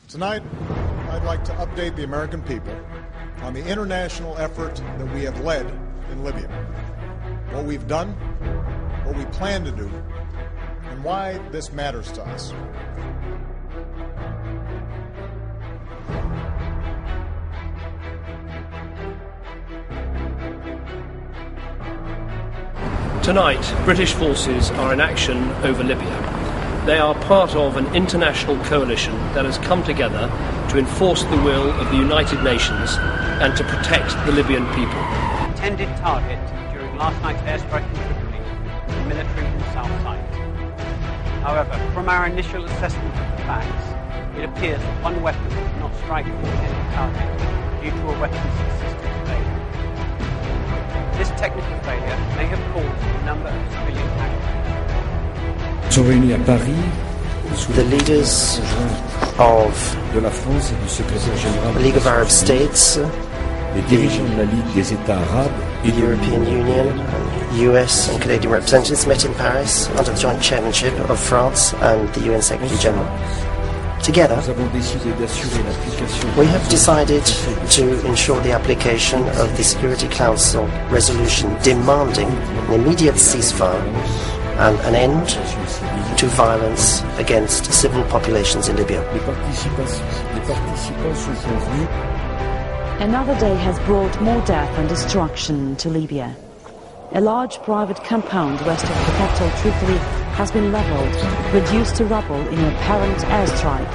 Tonight, I'd like to update the American people on the international effort that we have led in Libya, what we've done, what we plan to do, and why this matters to us. Tonight, British forces are in action over Libya. They are part of an international coalition that has come together to enforce the will of the United Nations and to protect the Libyan people. The intended target during last night's airstrike in Tripoli was the military in South site. However, from our initial assessment of the facts, it appears that one weapon did not strike the intended target due to a weapons system failure. This technical failure may have caused a number of civilian casualties. The leaders of the League of Arab States, the European Union, US and Canadian representatives met in Paris under the joint chairmanship of France and the UN Secretary General. Together, we have decided to ensure the application of the Security Council resolution demanding an immediate ceasefire and an end to violence against civil populations in Libya. Another day has brought more death and destruction to Libya. A large private compound west of the capital Tripoli has been leveled, reduced to rubble in an apparent airstrike.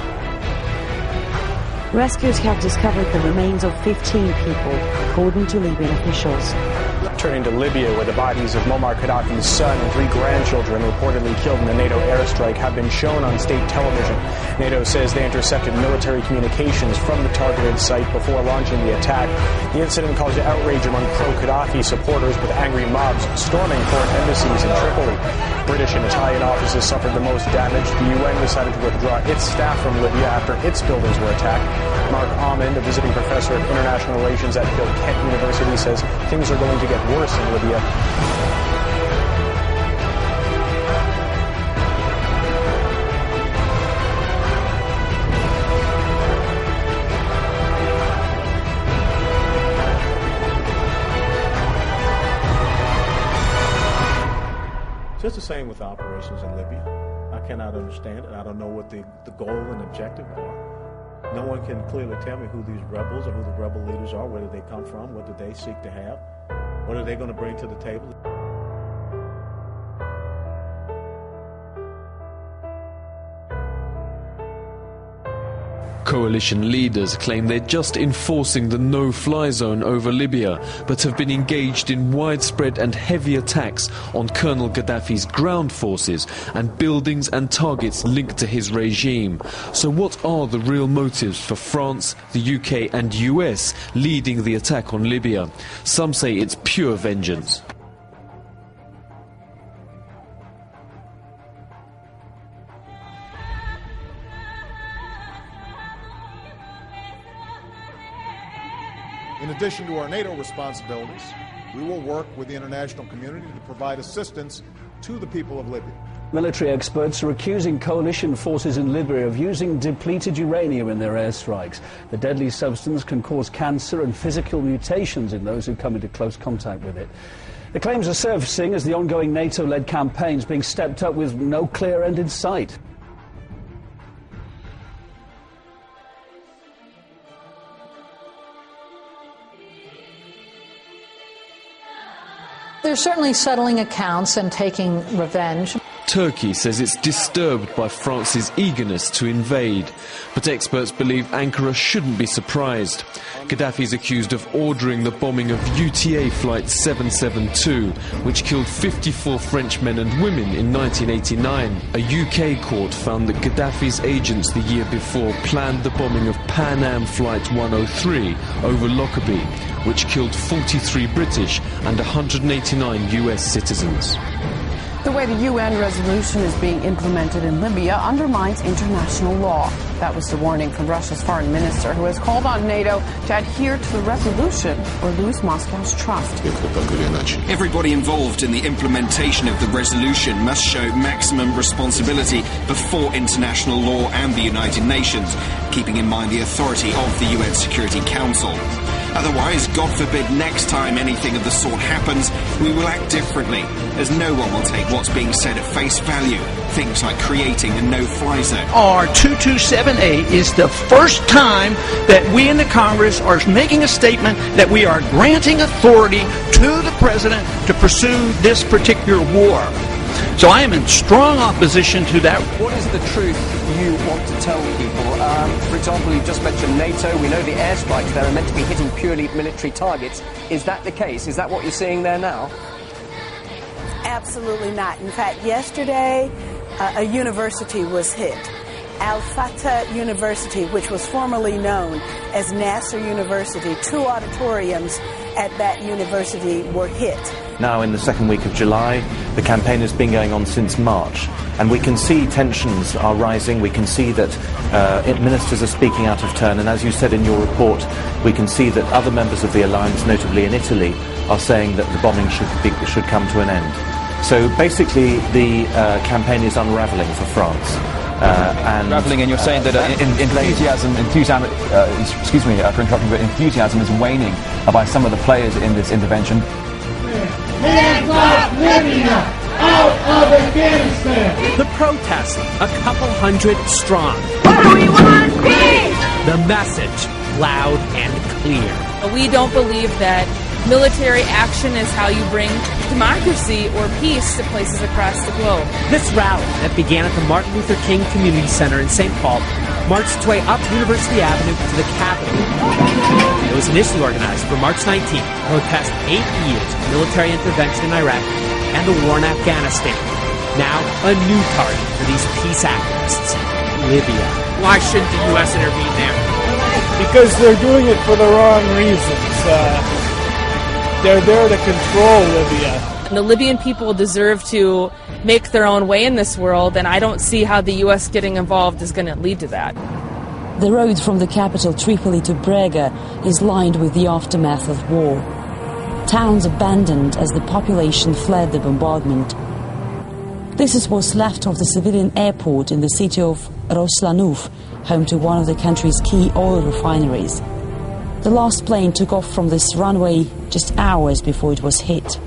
Rescuers have discovered the remains of 15 people, according to Libyan officials. Turning to Libya, where the bodies of Muammar Gaddafi's son and 3 grandchildren reportedly killed in a NATO airstrike have been shown on state television. NATO says they intercepted military communications from the targeted site before launching the attack. The incident caused outrage among pro-Gaddafi supporters, with angry mobs storming foreign embassies in Tripoli. British and Italian offices suffered the most damage. The UN decided to withdraw its staff from Libya after its buildings were attacked. Mark Ahmed, a visiting professor of international relations at Bill Kent University, says things are going to get worse in Libya. Just the same with operations in Libya. I cannot understand it. I don't know what the goal and objective are. No one can clearly tell me who these rebels or who the rebel leaders are, where do they come from, what do they seek to have, what are they going to bring to the table. Coalition leaders claim they're just enforcing the no-fly zone over Libya, but have been engaged in widespread and heavy attacks on Colonel Gaddafi's ground forces and buildings and targets linked to his regime. So what are the real motives for France, the UK and US leading the attack on Libya? Some say it's pure vengeance. In addition to our NATO responsibilities, we will work with the international community to provide assistance to the people of Libya. Military experts are accusing coalition forces in Libya of using depleted uranium in their airstrikes. The deadly substance can cause cancer and physical mutations in those who come into close contact with it. The claims are surfacing as the ongoing NATO-led campaign is being stepped up with no clear end in sight. They're certainly settling accounts and taking revenge. Turkey says it's disturbed by France's eagerness to invade, but experts believe Ankara shouldn't be surprised. Gaddafi's accused of ordering the bombing of UTA Flight 772, which killed 54 French men and women in 1989. A UK court found that Gaddafi's agents the year before planned the bombing of Pan Am Flight 103 over Lockerbie, which killed 43 British and 189 US citizens. The way the UN resolution is being implemented in Libya undermines international law. That was the warning from Russia's foreign minister, who has called on NATO to adhere to the resolution or lose Moscow's trust. Everybody involved in the implementation of the resolution must show maximum responsibility before international law and the United Nations, keeping in mind the authority of the UN Security Council. Otherwise, God forbid, next time anything of the sort happens, we will act differently, as no one will take what's being said at face value. Things like creating a no-fly zone. Our 2278 is the first time that we in the Congress are making a statement that we are granting authority to the President to pursue this particular war. So I am in strong opposition to that. What is the truth you want to tell people? For example, you just mentioned NATO. We know the airstrikes there are meant to be hitting purely military targets. Is that the case? Is that what you're seeing there now? Absolutely not. In fact, yesterday, a university was hit. Al-Fatah University, which was formerly known as Nasser University. 2 auditoriums at that university were hit. Now in the second week of July, the campaign has been going on since March, and we can see tensions are rising. We can see that ministers are speaking out of turn, and as you said in your report, we can see that other members of the alliance, notably in Italy, are saying that the bombing should come to an end. So basically the campaign is unravelling for France. Unravelling, and you're saying that enthusiasm, excuse me for interrupting, but enthusiasm is waning by some of the players in this intervention. Hands off Libya! Out of Afghanistan! The protests, a couple hundred strong. We want peace! The message, loud and clear. We don't believe that military action is how you bring democracy or peace to places across the globe. This rally that began at the Martin Luther King Community Center in St. Paul marched its way up University Avenue to the Capitol. It was initially organized for March 19th to protest 8 years of military intervention in Iraq and the war in Afghanistan. Now, a new target for these peace activists, Libya. Why shouldn't the U.S. intervene there? Because they're doing it for the wrong reasons. They're there to control Libya. The Libyan people deserve to make their own way in this world, and I don't see how the U.S. getting involved is going to lead to that. The road from the capital Tripoli to Brega is lined with the aftermath of war. Towns abandoned as the population fled the bombardment. This is what's left of the civilian airport in the city of Roslanouf, home to one of the country's key oil refineries. The last plane took off from this runway just hours before it was hit.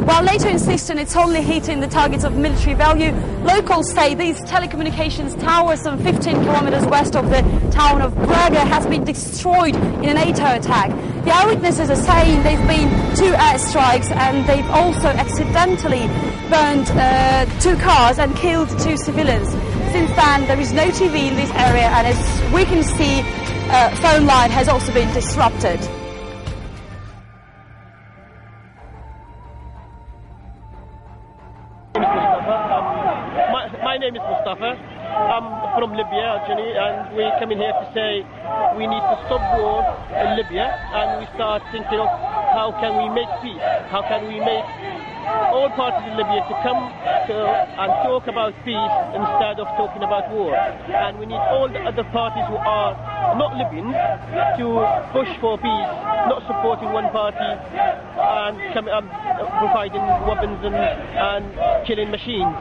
While NATO insists on it's only hitting the targets of military value, locals say these telecommunications towers some 15 kilometers west of the town of Brega has been destroyed in a NATO attack. The eyewitnesses are saying they've been 2 airstrikes and they've also accidentally burned 2 cars and killed 2 civilians. Since then, there is no TV in this area, and as we can see, phone line has also been disrupted. My name is Mustafa. I'm from Libya actually, and we come in here to say we need to stop war in Libya, and we start thinking of how can we make peace, how can we make all parties in Libya to come and talk about peace instead of talking about war. And we need all the other parties who are not Libyans to push for peace, not supporting one party and providing weapons and killing machines.